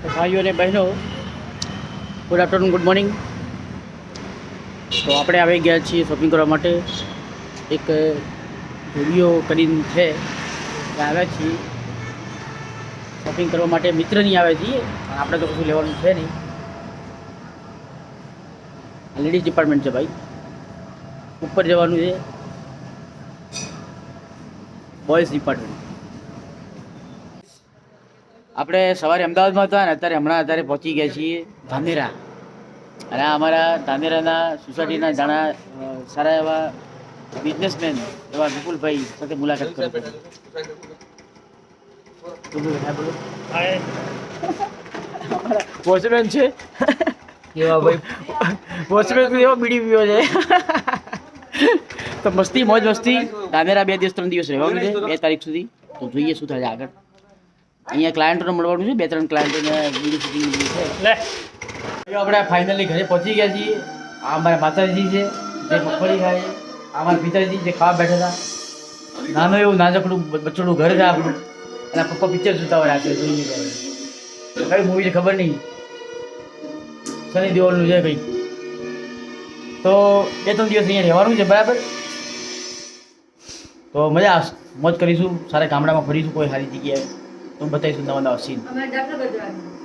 તો ભાઈઓ અને બહેનો, ગુડ આફ્ટરનૂન, ગુડ મોર્નિંગ. તો આપણે આવી ગયા છીએ શોપિંગ કરવા માટે. એક વિડીયો કરીને છે ત્યાં આવ્યા છીએ શોપિંગ કરવા માટે. મિત્રની આવે છીએ, આપણે તો કશું લેવાનું છે નહીં. લેડીઝ ડિપાર્ટમેન્ટ છે ભાઈ, ઉપર જવાનું છે બોયઝ ડિપાર્ટમેન્ટ. આપણે સવારે અમદાવાદમાં હતા ને અત્યારે પહોંચી ગયા છીએ ધાનેરા. અને આ અમારા ધાનેરાના સોસાયટીના જાણા સારા એવા બિઝનેસમેન એવા વિપુલભાઈ સાથે મુલાકાત કરો. વોચમેન છે કેવા ભાઈ? વોચમેન એવો બીડી પીવો છે. તો મસ્તી મોજ મસ્તી. ધાનેરા 2 દિવસ 3 દિવસ રહેવાનું છે, 2 તારીખ સુધી. તો જોઈએ શું થાય આગળ. અહીંયા ક્લાયન્ટોને મળવાનું છે, 2-3 ક્લાયન્ટોને વિડીયો શૂટિંગ છે. આપણે ફાઇનલી ઘરે પહોંચી ગયા છીએ. આ અમારા માતાજી છે જે મગફળી ખાય છે. આ અમારા પિતાજી જે ખાવા બેઠા હતા. નાનું એવું નાનકડું બચ્ચોનું ઘર છે આપણું. અને પપ્પા પિક્ચર જોતા હોય રાત્રે જોઈને ગયા. કઈ મૂવી છે ખબર નહીં, સની દેઓલનું છે કંઈક. તો 2-3 દિવસ અહીંયા રહેવાનું છે બરાબર. તો મજા આવશે, મોજ કરીશું, સારા ગામડામાં ફરીશું, કોઈ સારી જગ્યાએ તો બતાવીશું નવા નવા સીન.